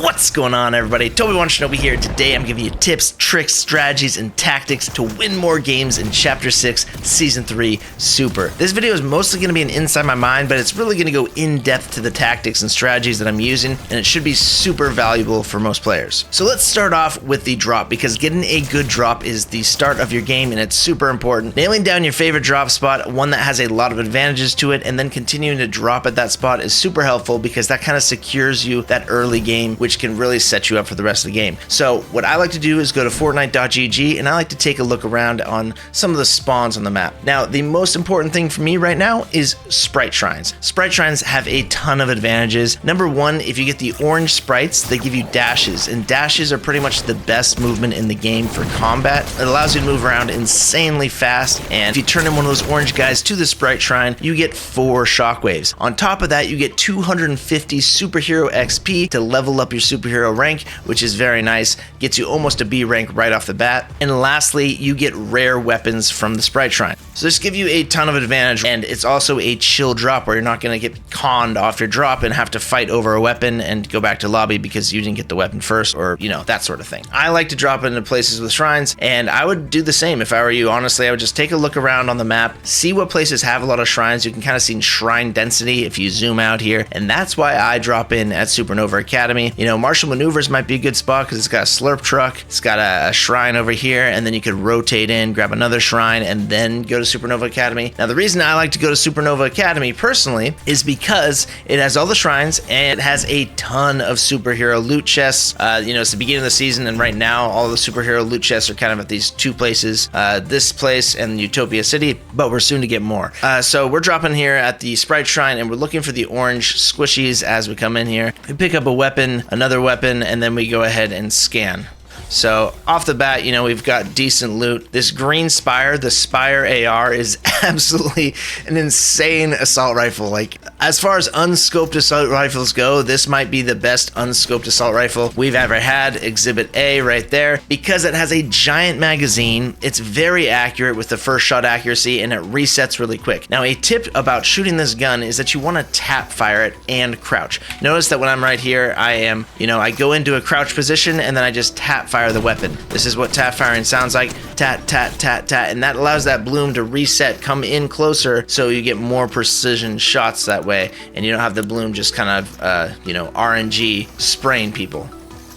What's going on, everybody? Toby One Shinobi here. Today I'm giving you tips, tricks, strategies, and tactics to win more games in Chapter 6, Season 3, Super. This video is mostly going to be an inside my mind, but it's really going to go in depth to the tactics and strategies that I'm using, and it should be super valuable for most players. So let's start off with the drop, because getting a good drop is the start of your game, and it's super important. Nailing down your favorite drop spot, one that has a lot of advantages to it, and then continuing to drop at that spot is super helpful, because that kind of secures you that early game, which can really set you up for the rest of the game. So what I like to do is go to Fortnite.gg, and I like to take a look around on some of the spawns on the map. Now, the most important thing for me right now is sprite shrines. Sprite shrines have a ton of advantages. Number one, if you get the orange sprites, they give you dashes, and dashes are pretty much the best movement in the game for combat. It allows you to move around insanely fast, and if you turn in one of those orange guys to the sprite shrine, you get 4 shockwaves. On top of that, you get 250 superhero XP to level up your superhero rank, which is very nice. Gets you almost a B rank right off the bat. And lastly, you get rare weapons from the sprite shrine. So this gives you a ton of advantage, and it's also a chill drop where you're not going to get conned off your drop and have to fight over a weapon and go back to lobby because you didn't get the weapon first, or that sort of thing. I like to drop into places with shrines, and I would do the same if I were you. Honestly, I would just take a look around on the map, see what places have a lot of shrines. You can kind of see shrine density if you zoom out here, and that's why I drop in at Supernova Academy. Martial Maneuvers might be a good spot because it's got a slurp truck, it's got a shrine over here, and then you could rotate in, grab another shrine, and then go to Supernova Academy. Now, the reason I like to go to Supernova Academy personally is because it has all the shrines, and it has a ton of superhero loot chests. It's the beginning of the season, and right now all the superhero loot chests are kind of at these 2 places, this place and Utopia City, but we're soon to get more. So we're dropping here at the Sprite Shrine, and we're looking for the orange squishies as we come in here. We pick up a weapon, another weapon, and then we go ahead and scan. So off the bat, we've got decent loot. This green Spire, the Spire AR, is absolutely an insane assault rifle. Like, as far as unscoped assault rifles go, this might be the best unscoped assault rifle we've ever had. Exhibit A right there. Because it has a giant magazine, it's very accurate with the first shot accuracy, and it resets really quick. Now, a tip about shooting this gun is that you want to tap fire it and crouch. Notice that when I'm right here, I go into a crouch position, and then I just tap fire the weapon. This is what tap firing sounds like. Tat, tat, tat, tat. And that allows that bloom to reset, come in closer, so you get more precision shots that way, and you don't have the bloom just kind of, RNG spraying people.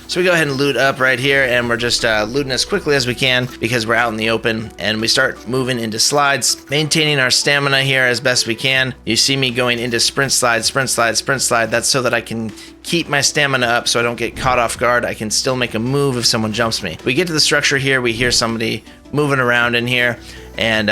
So we go ahead and loot up right here, and we're just looting as quickly as we can because we're out in the open, and we start moving into slides, maintaining our stamina here as best we can. You see me going into sprint slide, sprint slide, sprint slide. That's so that I can keep my stamina up so I don't get caught off guard. I can still make a move if someone jumps me. We get to the structure here, we hear somebody moving around in here, and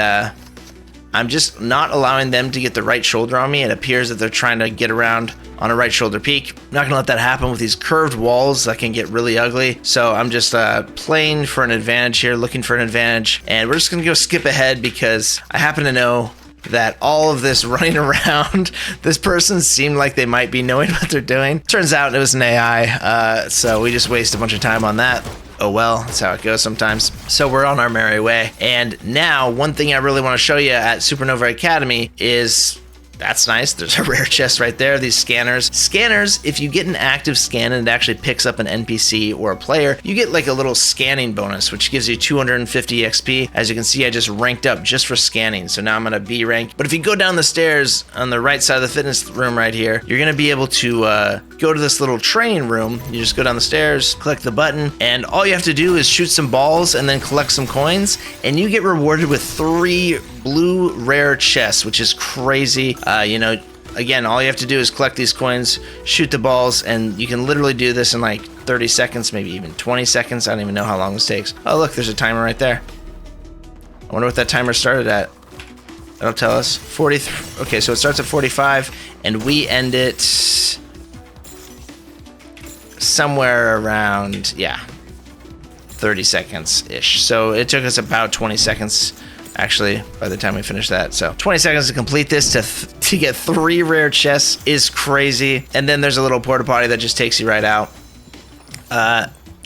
I'm just not allowing them to get the right shoulder on me. It appears that they're trying to get around on a right shoulder peek. I'm not gonna let that happen with these curved walls that can get really ugly. So I'm just playing for an advantage here, looking for an advantage. And we're just gonna go skip ahead because I happen to know that all of this running around, this person seemed like they might be knowing what they're doing. Turns out it was an AI, so we just waste a bunch of time on that. Oh well, that's how it goes sometimes. So we're on our merry way. And now, one thing I really want to show you at Supernova Academy is, that's nice, there's a rare chest right there, these scanners. Scanners, if you get an active scan and it actually picks up an NPC or a player, you get like a little scanning bonus, which gives you 250 XP. As you can see, I just ranked up just for scanning, so now I'm gonna B rank. But if you go down the stairs on the right side of the fitness room right here, you're gonna be able to go to this little training room. You just go down the stairs, click the button, and all you have to do is shoot some balls and then collect some coins, and you get rewarded with 3 blue rare chests, which is crazy. Again, all you have to do is collect these coins, shoot the balls, and you can literally do this in like 30 seconds, maybe even 20 seconds. I don't even know how long this takes. Oh, look, there's a timer right there. I wonder what that timer started at. That'll tell us. 43. Okay, so it starts at 45, and we end it somewhere around, 30 seconds-ish. So it took us about 20 seconds actually by the time we finish that. So 20 seconds to complete this. To get 3 rare chests is crazy. And then there's a little porta potty that just takes you right out.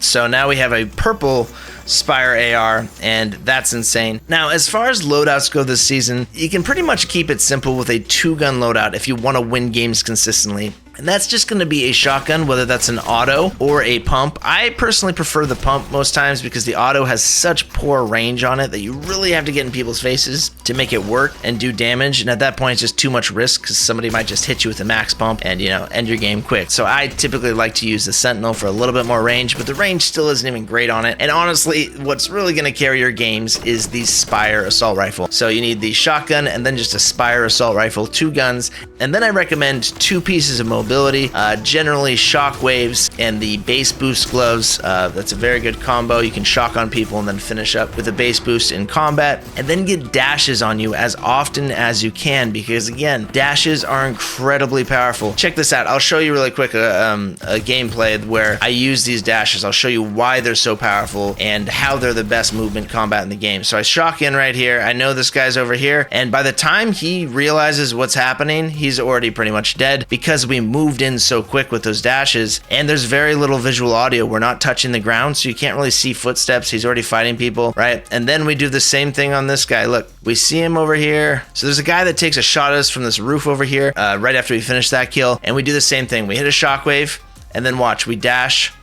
So now we have a purple Spire AR, and that's insane. Now, as far as loadouts go this season, you can pretty much keep it simple with a 2-gun loadout if you want to win games consistently. And that's just going to be a shotgun, whether that's an auto or a pump. I personally prefer the pump most times because the auto has such poor range on it that you really have to get in people's faces to make it work and do damage. And at that point, it's just too much risk because somebody might just hit you with a max pump and, you know, end your game quick. So I typically like to use the Sentinel for a little bit more range, but the range still isn't even great on it. And honestly, what's really going to carry your games is the Spire Assault Rifle. So you need the shotgun and then just a Spire Assault Rifle, 2 guns. And then I recommend 2 pieces of mobility, generally shockwaves and the base boost gloves. That's a very good combo. You can shock on people and then finish up with a base boost in combat, and then get dashes on you as often as you can, because again, dashes are incredibly powerful. Check this out. I'll show you really quick a gameplay where I use these dashes. I'll show you why they're so powerful and how they're the best movement combat in the game. So I shock in right here. I know this guy's over here, and by the time he realizes what's happening, he's already pretty much dead because we moved in so quick with those dashes, and there's very little visual audio. We're not touching the ground, so you can't really see footsteps. He's already fighting people, right? And then we do the same thing on this guy. Look, we see him over here. So there's a guy that takes a shot at us from this roof over here right after we finish that kill, and we do the same thing. We hit a shockwave, and then watch, we dash.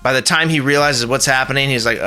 By the time he realizes what's happening, he's like,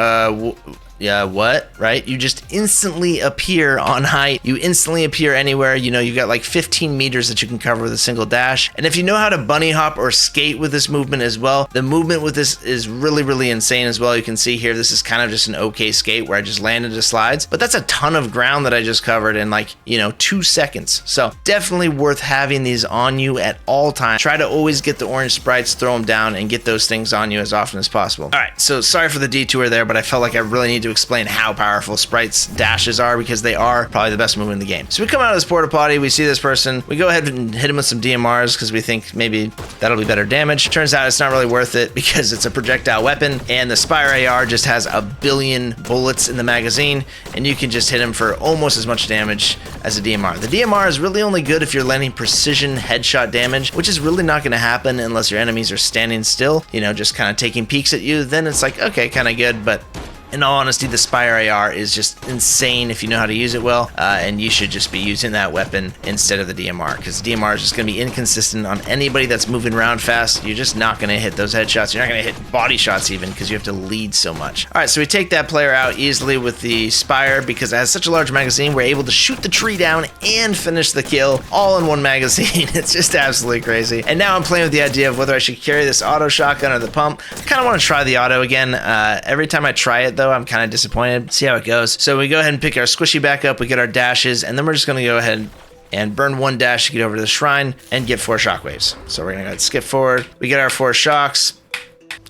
yeah, what? Right? You just instantly appear on height. You instantly appear anywhere. You know, you've got like 15 meters that you can cover with a single dash. And if you know how to bunny hop or skate with this movement as well, the movement with this is really, really insane as well. You can see here, this is kind of just an okay skate where I just landed the slides, but that's a ton of ground that I just covered in like, you know, 2 seconds. So definitely worth having these on you at all times. Try to always get the orange sprites, throw them down, and get those things on you as often as possible. All right, so sorry for the detour there, but I felt like I really need to explain how powerful sprites dashes are, because they are probably the best move in the game. So we come out of this porta potty, we see this person, we go ahead and hit him with some DMRs because we think maybe that'll be better damage. Turns out it's not really worth it because it's a projectile weapon, and the Spire AR just has a billion bullets in the magazine, and you can just hit him for almost as much damage as a DMR. The DMR is really only good if you're landing precision headshot damage, which is really not going to happen unless your enemies are standing still, you know, just kind of taking peeks at you. Then it's like, okay, kind of good, but in all honesty, the Spire AR is just insane if you know how to use it well, and you should just be using that weapon instead of the DMR, because DMR is just going to be inconsistent on anybody that's moving around fast. You're just not going to hit those headshots. You're not going to hit body shots even, because you have to lead so much. All right, so we take that player out easily with the Spire because it has such a large magazine. We're able to shoot the tree down and finish the kill all in one magazine. It's just absolutely crazy. And now I'm playing with the idea of whether I should carry this auto shotgun or the pump. I kind of want to try the auto again. Every time I try it, though, I'm kind of disappointed. See how it goes. So we go ahead and pick our squishy back up, we get our dashes, and then we're just going to go ahead and burn 1 dash to get over to the shrine and get 4 shockwaves. So we're going to go ahead and skip forward. We get our 4 shocks.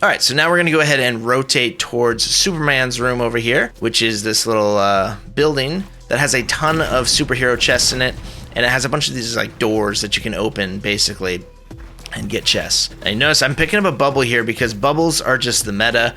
All right, so now we're going to go ahead and rotate towards Superman's room over here, which is this little building that has a ton of superhero chests in it, and it has a bunch of these like doors that you can open basically and get chests. And you notice I'm picking up a bubble here because bubbles are just the meta.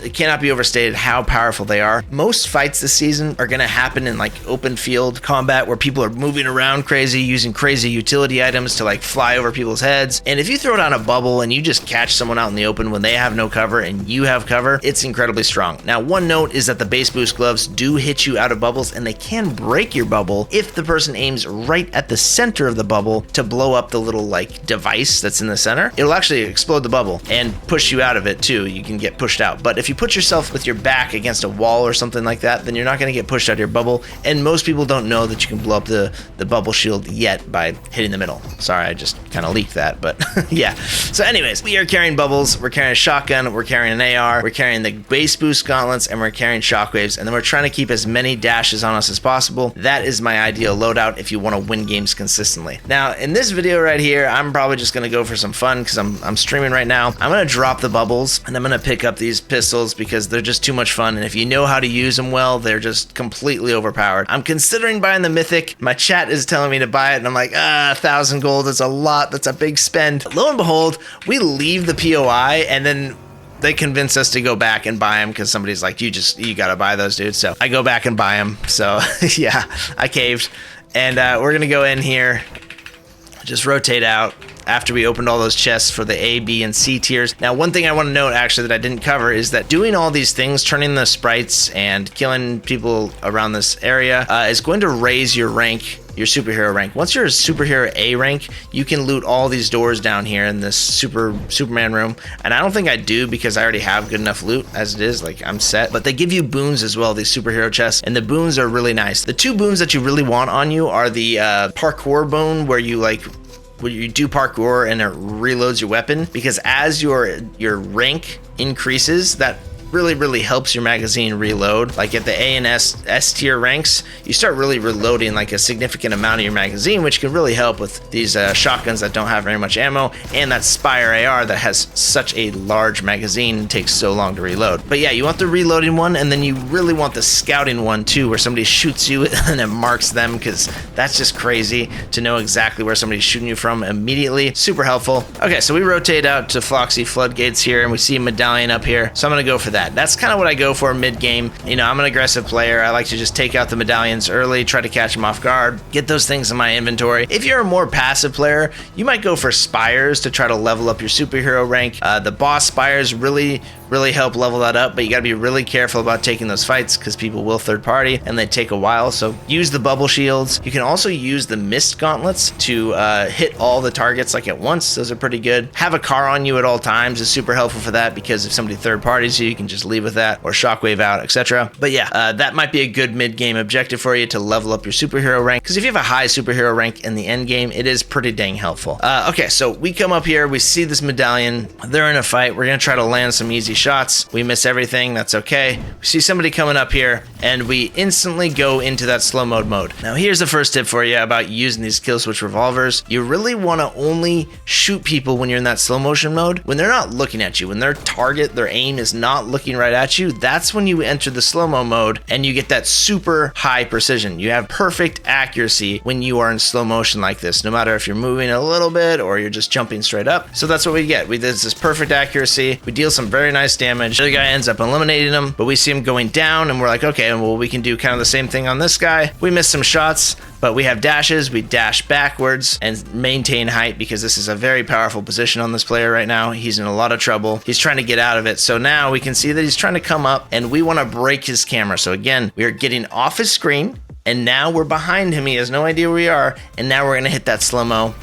It cannot be overstated how powerful they are. Most fights this season are going to happen in like open field combat where people are moving around crazy, using crazy utility items to like fly over people's heads. And if you throw down a bubble and you just catch someone out in the open when they have no cover and you have cover, it's incredibly strong. Now, one note is that the base boost gloves do hit you out of bubbles, and they can break your bubble if the person aims right at the center of the bubble to blow up the little like device that's in the center. It'll actually explode the bubble and push you out of it too. You can get pushed out. But if you put yourself with your back against a wall or something like that, then you're not going to get pushed out of your bubble. And most people don't know that you can blow up the bubble shield yet by hitting the middle. Sorry, I just kind of leaked that, but yeah. So anyways, we are carrying bubbles, we're carrying a shotgun, we're carrying an AR, we're carrying the base boost gauntlets, and we're carrying shockwaves, and then we're trying to keep as many dashes on us as possible. That is my ideal loadout if you want to win games consistently. Now, in this video right here, I'm probably just going to go for some fun because I'm streaming right now. I'm going to drop the bubbles and I'm going to pick up these pistols because they're just too much fun, and if you know how to use them well, they're just completely overpowered. I'm considering buying the mythic. My chat is telling me to buy it, and I'm like, 1,000 gold, that's a lot, that's a big spend. Lo and behold, we leave the POI, and then they convince us to go back and buy them because somebody's like, you gotta buy those, dude. So I go back and buy them. So yeah, I caved, and we're gonna go in here, just rotate out, after we opened all those chests for the A, B, and C tiers. Now, one thing I want to note actually that I didn't cover is that doing all these things, turning the sprites and killing people around this area is going to raise your rank, your superhero rank. Once you're a superhero A rank, you can loot all these doors down here in this Superman room. And I don't think I do because I already have good enough loot as it is, like I'm set. But they give you boons as well, these superhero chests, and the boons are really nice. The two boons that you really want on you are the parkour boon, where you do parkour and it reloads your weapon, because as your rank increases, that really helps your magazine reload. Like at the A and S tier ranks, you start really reloading like a significant amount of your magazine, which can really help with these shotguns that don't have very much ammo, and that Spire AR that has such a large magazine and takes so long to reload. But yeah, you want the reloading one, and then you really want the scouting one too, where somebody shoots you and it marks them, because that's just crazy to know exactly where somebody's shooting you from immediately. Super helpful. Okay, so we rotate out to Floxy Floodgates here, and we see a medallion up here, so I'm gonna go for that. That's kind of what I go for mid-game. You know, I'm an aggressive player. I like to just take out the medallions early, try to catch them off guard, get those things in my inventory. If you're a more passive player, you might go for spires to try to level up your superhero rank. The boss spires really help level that up, but you got to be really careful about taking those fights, because people will third party and they take a while. So use the bubble shields. You can also use the mist gauntlets to hit all the targets like at once. Those are pretty good. Have a car on you at all times is super helpful for that, because if somebody third parties you can just leave with that, or shockwave out, etc. But yeah, that might be a good mid-game objective for you to level up your superhero rank, because if you have a high superhero rank in the end game, it is pretty dang helpful. Okay, so we come up here, we see this medallion, they're in a fight, we're gonna try to land some easy shots. We miss everything, that's okay. We see somebody coming up here, and we instantly go into that slow mode. Now here's the first tip for you about using these killswitch revolvers. You really want to only shoot people when you're in that slow motion mode, when they're not looking at you, when their target, their aim is not looking right at you. That's when you enter the slow-mo mode and you get that super high precision. You have perfect accuracy when you are in slow motion like this, no matter if you're moving a little bit or you're just jumping straight up. So that's what we get. We did this perfect accuracy. We deal some very nice damage. The other guy ends up eliminating him, but we see him going down and we're like, okay, well, we can do kind of the same thing on this guy. We missed some shots, but we have dashes. We dash backwards and maintain height, because this is a very powerful position on this player right now. He's in a lot of trouble. He's trying to get out of it. So now we can see that he's trying to come up, and we want to break his camera. So again, we are getting off his screen, and now we're behind him. He has no idea where we are, and now we're going to hit that slow-mo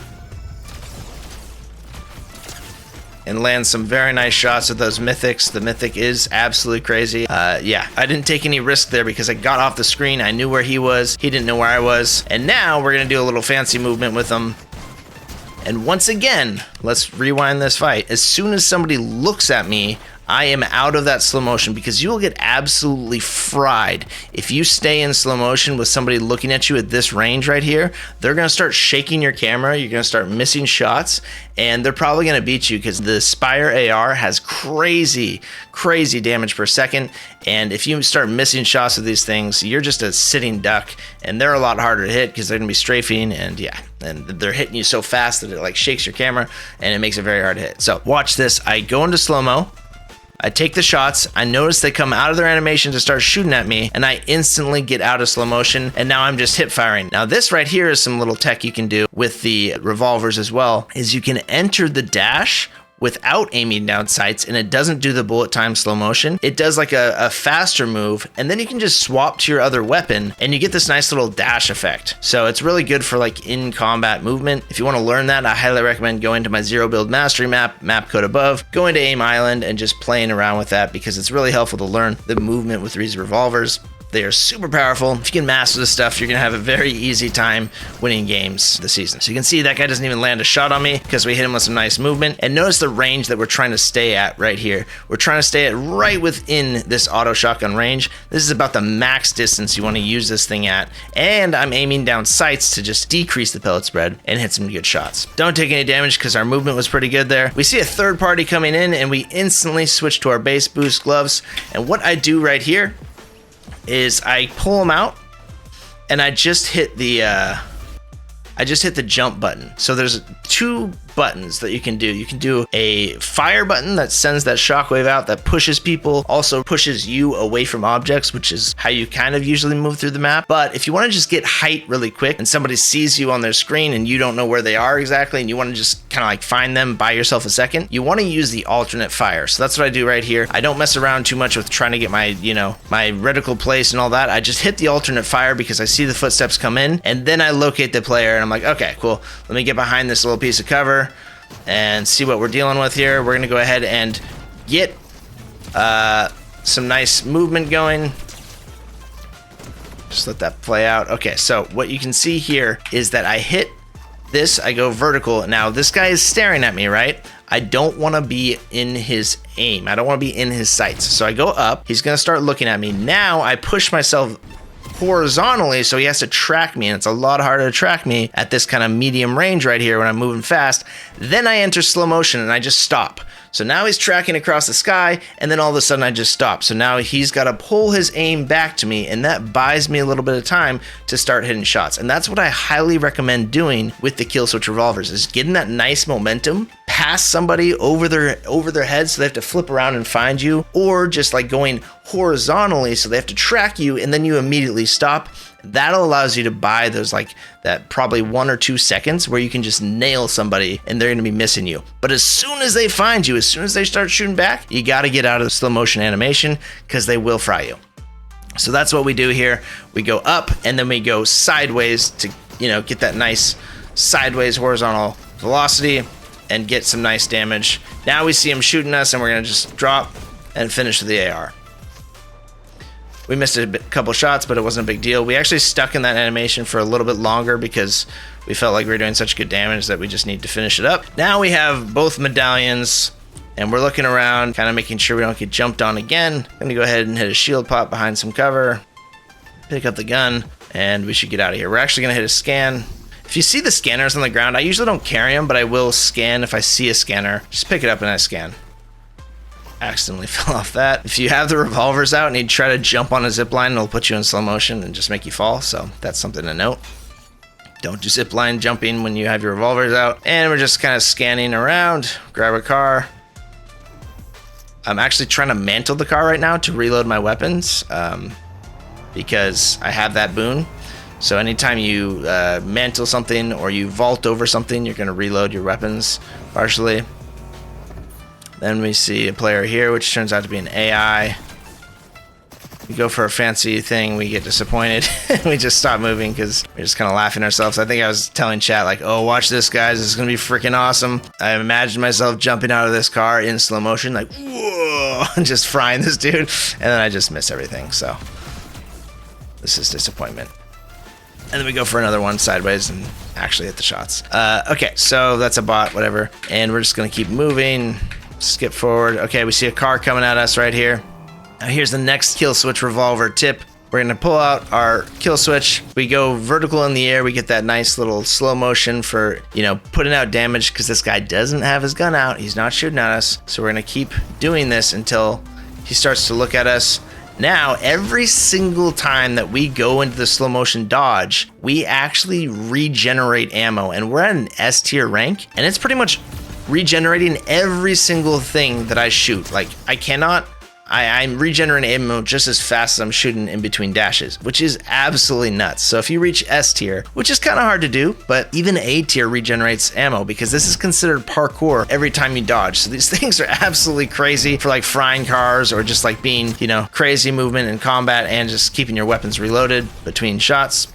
and land some very nice shots with those mythics. The mythic is absolutely crazy. Yeah, I didn't take any risk there because I got off the screen. I knew where he was. He didn't know where I was. And now we're going to do a little fancy movement with him. And once again, let's rewind this fight. As soon as somebody looks at me, I am out of that slow motion, because you will get absolutely fried if you stay in slow motion with somebody looking at you at this range right here. They're going to start shaking your camera. You're going to start missing shots, and they're probably going to beat you, because the Spire AR has crazy damage per second. And if you start missing shots with these things, you're just a sitting duck, and they're a lot harder to hit because they're going to be strafing, and yeah, and they're hitting you so fast that it like shakes your camera and it makes it very hard to hit. So watch this. I go into slow-mo. I take the shots, I notice they come out of their animation to start shooting at me, and I instantly get out of slow motion, and now I'm just hip firing. Now this right here is some little tech you can do with the revolvers as well, is you can enter the dash without aiming down sights, and it doesn't do the bullet time slow motion. It does like a faster move, and then you can just swap to your other weapon and you get this nice little dash effect. So it's really good for like in combat movement. If you want to learn that, I highly recommend going to my Zero Build Mastery map code above, going to Aim Island and just playing around with that, because it's really helpful to learn the movement with these revolvers. They are super powerful. If you can master this stuff, you're going to have a very easy time winning games this season. So you can see that guy doesn't even land a shot on me because we hit him with some nice movement. And notice the range that we're trying to stay at right here. We're trying to stay at right within this auto shotgun range. This is about the max distance you want to use this thing at. And I'm aiming down sights to just decrease the pellet spread and hit some good shots. Don't take any damage because our movement was pretty good there. We see a third party coming in and we instantly switch to our base boost gloves. And what I do right here is I pull them out and I just hit the jump button. So there's two buttons that you can do. You can do a fire button that sends that shockwave out that pushes people, also pushes you away from objects, which is how you kind of usually move through the map. But if you want to just get height really quick and somebody sees you on their screen and you don't know where they are exactly and you want to just kind of like find them, buy yourself a second, you want to use the alternate fire. So that's what I do right here. I don't mess around too much with trying to get my, you know, my reticle place and all that. I just hit the alternate fire because I see the footsteps come in, and then I locate the player and I'm like, okay, cool. Let me get behind this little piece of cover and see what we're dealing with here. We're gonna go ahead and get some nice movement going. Just let that play out. Okay, so what you can see here is that I hit this, I go vertical. Now this guy is staring at me, right? I don't want to be in his aim. I don't want to be in his sights. So I go up, he's gonna start looking at me. Now I push myself horizontally, so he has to track me, and it's a lot harder to track me at this kind of medium range right here when I'm moving fast. Then I enter slow motion and I just stop. So now he's tracking across the sky, and then all of a sudden I just stop. So now he's got to pull his aim back to me, and that buys me a little bit of time to start hitting shots. And that's what I highly recommend doing with the kill switch revolvers, is getting that nice momentum past somebody over their head so they have to flip around and find you, or just like going horizontally so they have to track you and then you immediately stop. That allows you to buy those, like that probably 1 or 2 seconds where you can just nail somebody and they're going to be missing you. But as soon as they find you, as soon as they start shooting back, you got to get out of the slow motion animation because they will fry you. So that's what we do here. We go up and then we go sideways to, you know, get that nice sideways horizontal velocity and get some nice damage. Now we see him shooting us and we're going to just drop and finish with the AR. We missed a couple shots, but it wasn't a big deal. We actually stuck in that animation for a little bit longer because we felt like we were doing such good damage that we just need to finish it up. Now we have both medallions, and we're looking around, kind of making sure we don't get jumped on again. I'm gonna go ahead and hit a shield pop behind some cover, pick up the gun, and we should get out of here. We're actually gonna hit a scan. If you see the scanners on the ground, I usually don't carry them, but I will scan if I see a scanner. Just pick it up and I scan. Accidentally fell off that. If you have the revolvers out and you try to jump on a zip line, it'll put you in slow motion and just make you fall. So that's something to note. Don't do zip line jumping when you have your revolvers out. And we're just kind of scanning around, grab a car. I'm actually trying to mantle the car right now to reload my weapons because I have that boon. So anytime you mantle something or you vault over something, you're gonna reload your weapons partially. Then we see a player here, which turns out to be an AI. We go for a fancy thing, we get disappointed. We just stop moving because we're just kind of laughing ourselves. I think I was telling chat like, oh, watch this, guys. This is going to be freaking awesome. I imagined myself jumping out of this car in slow motion, like, whoa, just frying this dude. And then I just miss everything. So this is disappointment. And then we go for another one sideways and actually hit the shots. Okay, so that's a bot, whatever. And we're just going to keep moving. Skip forward. Okay, we see a car coming at us right here. Now here's the next kill switch revolver tip. We're gonna pull out our kill switch. We go vertical in the air. We get that nice little slow motion for, you know, putting out damage because this guy doesn't have his gun out. He's not shooting at us. So we're gonna keep doing this until he starts to look at us. Now, every single time that we go into the slow motion dodge, we actually regenerate ammo, and we're at an S tier rank, and it's pretty much regenerating every single thing that I shoot. Like I'm regenerating ammo just as fast as I'm shooting in between dashes, which is absolutely nuts. So if you reach S tier, which is kind of hard to do, but even A tier regenerates ammo because this is considered parkour every time you dodge. So these things are absolutely crazy for like frying cars or just like being, you know, crazy movement in combat and just keeping your weapons reloaded between shots.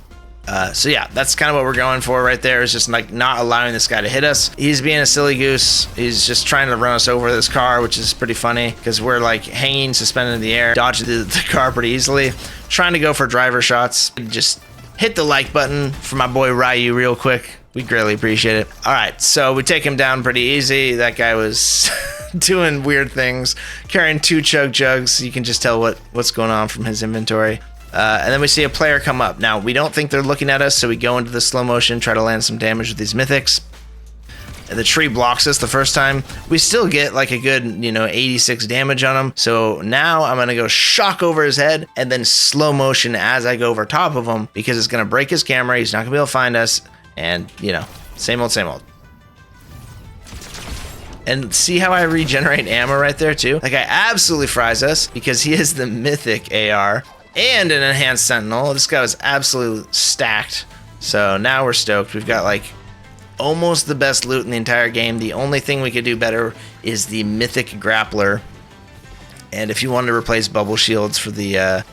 So yeah, that's kind of what we're going for right there, is just like not allowing this guy to hit us. He's being a silly goose. He's just trying to run us over this car, which is pretty funny because we're like hanging suspended in the air, dodging the car pretty easily, trying to go for driver shots. Just hit the like button for my boy Ryu real quick. We greatly appreciate it. All right, so we take him down pretty easy. That guy was doing weird things, carrying 2 chug jugs. You can just tell what's going on from his inventory. And then we see a player come up. Now, we don't think they're looking at us, so we go into the slow motion, try to land some damage with these mythics. And the tree blocks us the first time. We still get like a good, 86 damage on him. So now I'm going to go shock over his head and then slow motion as I go over top of him because it's going to break his camera. He's not going to be able to find us. And, same old, same old. And see how I regenerate ammo right there too? Like, I absolutely fries us because he is the mythic AR and an enhanced sentinel. This guy was absolutely stacked. So now we're stoked. We've got like almost the best loot in the entire game. The only thing we could do better is the mythic grappler. And if you wanted to replace bubble shields for the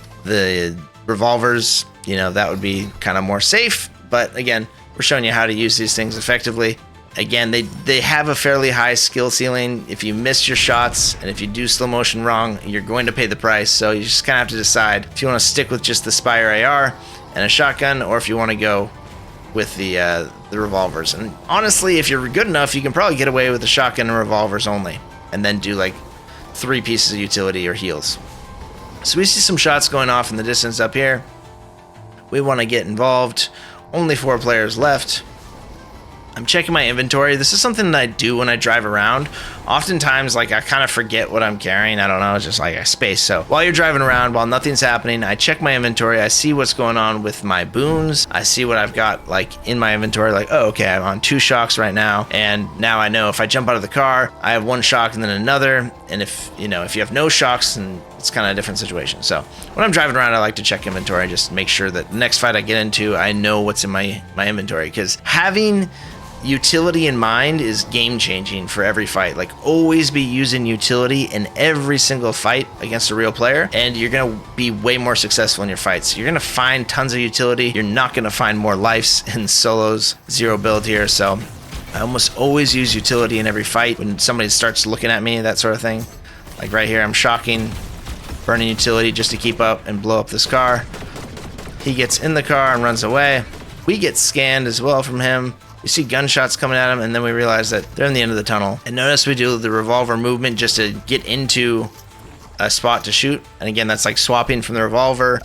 revolvers, you know, that would be kind of more safe. But again, we're showing you how to use these things effectively. Again, they have a fairly high skill ceiling. If you miss your shots and if you do slow motion wrong, you're going to pay the price. So you just kind of have to decide if you want to stick with just the Spire AR and a shotgun, or if you want to go with the revolvers. And honestly, if you're good enough, you can probably get away with the shotgun and revolvers only, and then do like 3 pieces of utility or heals. So we see some shots going off in the distance up here. We want to get involved. Only 4 players left. I'm checking my inventory. This is something that I do when I drive around. Oftentimes, like, I kind of forget what I'm carrying. I don't know, it's just like I space. So while you're driving around, while nothing's happening, I check my inventory. I see what's going on with my boons. I see what I've got like in my inventory. Like, oh, okay, I'm on 2 shocks right now. And now I know if I jump out of the car, I have 1 shock and then another. And if you have no shocks, then it's kind of a different situation. So when I'm driving around, I like to check inventory, just make sure that the next fight I get into, I know what's in my inventory. Because having utility in mind is game changing for every fight. Like, always be using utility in every single fight against a real player, and you're gonna be way more successful in your fights. You're gonna find tons of utility. You're not gonna find more lives in solos. 0 build here, so I almost always use utility in every fight when somebody starts looking at me, that sort of thing. Like right here, I'm shocking, burning utility just to keep up and blow up this car. He gets in the car and runs away. We get scanned as well from him. We see gunshots coming at him, and then we realize that they're in the end of the tunnel. And notice we do the revolver movement just to get into a spot to shoot. And again, that's like swapping from the revolver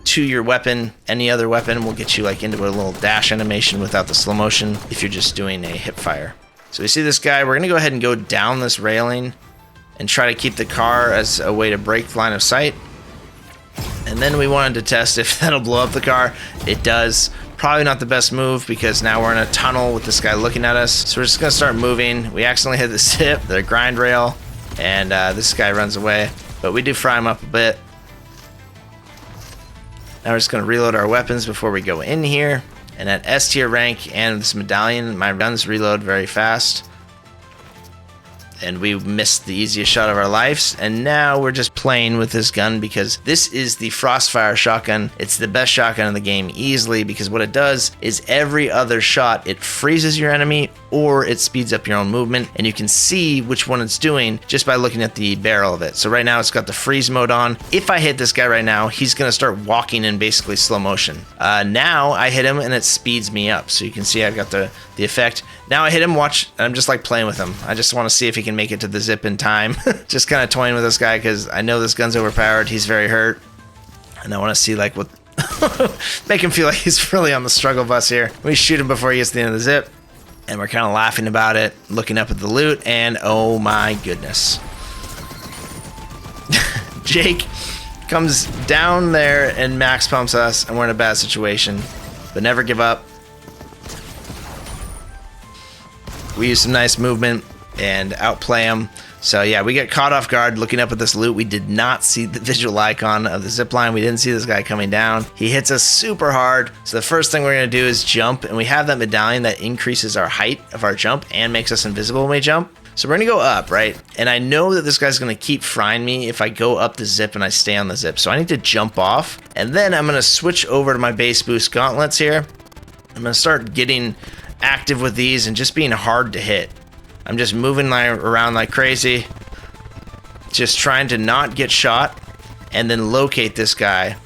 to your weapon. Any other weapon will get you like into a little dash animation without the slow motion if you're just doing a hip fire. So we see this guy. We're gonna go ahead and go down this railing and try to keep the car as a way to break line of sight. And then we wanted to test if that'll blow up the car. It does. Probably not the best move because now we're in a tunnel with this guy looking at us. So we're just gonna start moving. We accidentally hit the zip, the grind rail, and this guy runs away. But we do fry him up a bit. Now we're just gonna reload our weapons before we go in here. And at S tier rank and this medallion, my guns reload very fast. And we missed the easiest shot of our lives, and now we're just playing with this gun because this is the Frostfire shotgun. It's the best shotgun in the game easily, because what it does is every other shot, it freezes your enemy or it speeds up your own movement, and you can see which one it's doing just by looking at the barrel of it. So right now it's got the freeze mode on. If I hit this guy right now, he's gonna start walking in basically slow motion. Now I hit him and it speeds me up, so you can see I've got the effect. Now I hit him, watch, I'm just like playing with him. I just want to see if he can make it to the zip in time. Just kind of toying with this guy because I know this gun's overpowered. He's very hurt. And I want to see like what, make him feel like he's really on the struggle bus here. We shoot him before he gets to the end of the zip. And we're kind of laughing about it, looking up at the loot, and oh my goodness. Jake comes down there and max pumps us, and we're in a bad situation. But never give up. We use some nice movement and outplay him. So yeah, we get caught off guard looking up at this loot. We did not see the visual icon of the zipline. We didn't see this guy coming down. He hits us super hard. So the first thing we're gonna do is jump, and we have that medallion that increases our height of our jump and makes us invisible when we jump. So we're gonna go up, right? And I know that this guy's gonna keep frying me if I go up the zip and I stay on the zip. So I need to jump off, and then I'm gonna switch over to my base boost gauntlets here. I'm gonna start getting active with these and just being hard to hit. I'm just moving around like crazy, just trying to not get shot, and then locate this guy.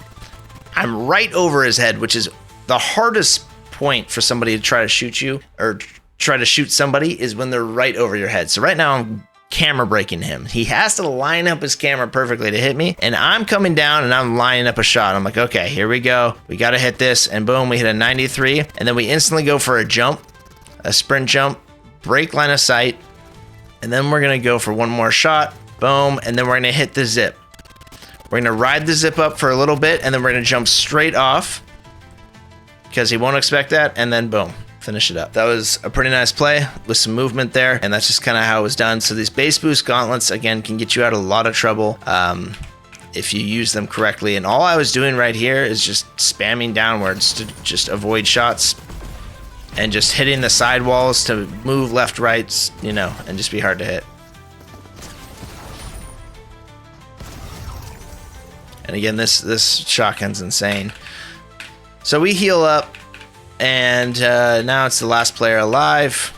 I'm right over his head, which is the hardest point for somebody to try to shoot you, or try to shoot somebody, is when they're right over your head. So right now I'm camera breaking him. He has to line up his camera perfectly to hit me, and I'm coming down and I'm lining up a shot. I'm like, okay, here we go. We got to hit this, and boom, we hit a 93, and then we instantly go for a jump, a sprint jump, break line of sight, and then we're gonna go for one more shot, boom, and then we're gonna hit the zip. We're gonna ride the zip up for a little bit, and then we're gonna jump straight off because he won't expect that, and then boom. finish it up. That was a pretty nice play with some movement there, and that's just kind of how it was done. So these base boost gauntlets, again, can get you out of a lot of trouble if you use them correctly. And all I was doing right here is just spamming downwards to just avoid shots and just hitting the side walls to move left, right, you know, and just be hard to hit. And again, this shotgun's insane. So we heal up, and now it's the last player alive.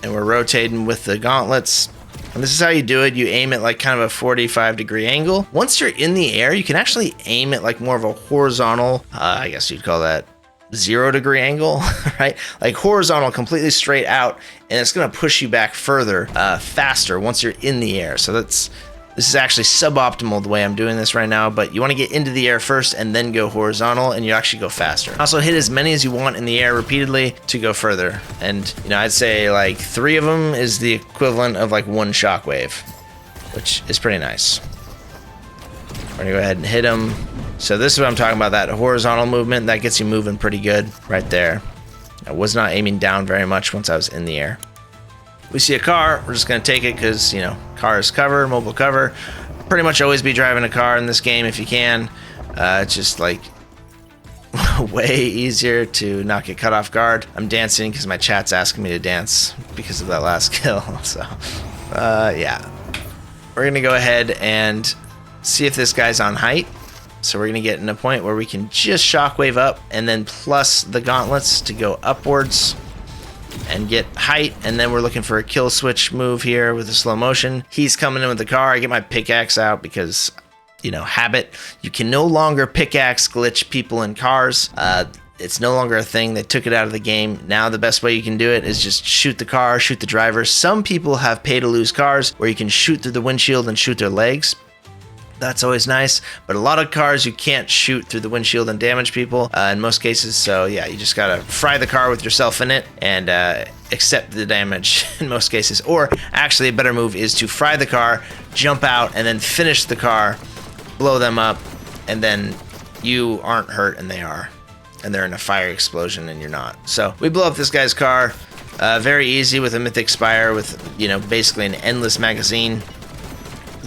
And we're rotating with the gauntlets. And this is how you do it. You aim at like kind of a 45-degree angle. Once you're in the air, you can actually aim at like more of a horizontal, I guess you'd call that 0-degree angle, right? Like horizontal, completely straight out, and it's gonna push you back further, faster once you're in the air. So this is actually suboptimal the way I'm doing this right now, but you wanna get into the air first and then go horizontal, and you actually go faster. Also hit as many as you want in the air repeatedly to go further. And you know, I'd say like 3 of them is the equivalent of like 1 shockwave, which is pretty nice. We're gonna go ahead and hit them. So this is what I'm talking about, that horizontal movement, that gets you moving pretty good right there. I was not aiming down very much once I was in the air. We see a car, we're just gonna take it because, you know, car is cover, mobile cover. Pretty much always be driving a car in this game if you can. It's just like way easier to not get caught off guard. I'm dancing because my chat's asking me to dance because of that last kill. So yeah, we're gonna go ahead and see if this guy's on height. So we're gonna get in a point where we can just shockwave up and then plus the gauntlets to go upwards and get height. And then we're looking for a kill switch move here with a slow motion. He's coming in with the car. I get my pickaxe out because, you know, habit. You can no longer pickaxe glitch people in cars. It's no longer a thing. They took it out of the game. Now the best way you can do it is just shoot the car, shoot the driver. Some people have pay to lose cars where you can shoot through the windshield and shoot their legs. That's always nice, but a lot of cars you can't shoot through the windshield and damage people in most cases. So yeah, you just gotta fry the car with yourself in it and accept the damage in most cases. Or actually a better move is to fry the car, jump out, and then finish the car, blow them up, and then you aren't hurt and they are. And they're in a fire explosion and you're not. So we blow up this guy's car, very easy with a Mythic Spire with, you know, basically an endless magazine.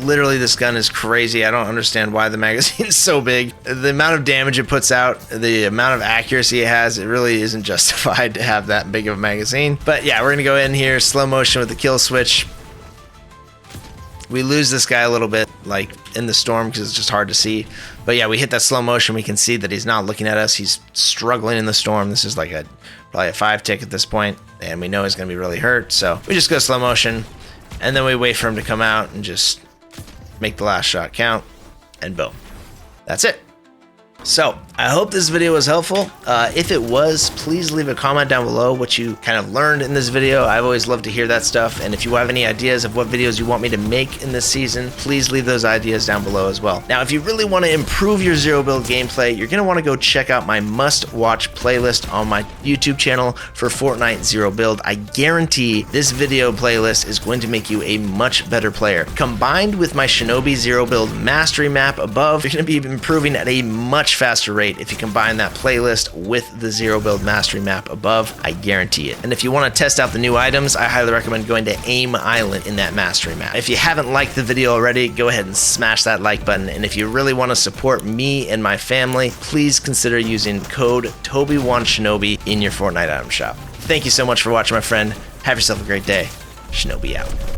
Literally, this gun is crazy. I don't understand why the magazine's so big. The amount of damage it puts out, the amount of accuracy it has, it really isn't justified to have that big of a magazine. But yeah, we're gonna go in here, slow motion with the kill switch. We lose this guy a little bit, like in the storm, because it's just hard to see. But yeah, we hit that slow motion. We can see that he's not looking at us. He's struggling in the storm. This is like probably a 5 tick at this point, and we know he's gonna be really hurt. So we just go slow motion, and then we wait for him to come out and just make the last shot count, and boom. That's it. So I hope this video was helpful. If it was, please leave a comment down below what you kind of learned in this video. I've always loved to hear that stuff. And if you have any ideas of what videos you want me to make in this season, please leave those ideas down below as well. Now, if you really want to improve your zero build gameplay, you're going to want to go check out my must-watch playlist on my YouTube channel for Fortnite Zero Build. I guarantee this video playlist is going to make you a much better player. Combined with my Shinobi Zero Build mastery map above, you're going to be improving at a much faster rate if you combine that playlist with the Zero Build mastery map above. I guarantee it. And if you want to test out the new items, I highly recommend going to Aim Island in that mastery map. If you haven't liked the video already, go ahead and smash that like button. And if you really want to support me and my family, please consider using code Toby1Shinobi in your Fortnite item shop. Thank you so much for watching, my friend. Have yourself a great day. Shinobi out.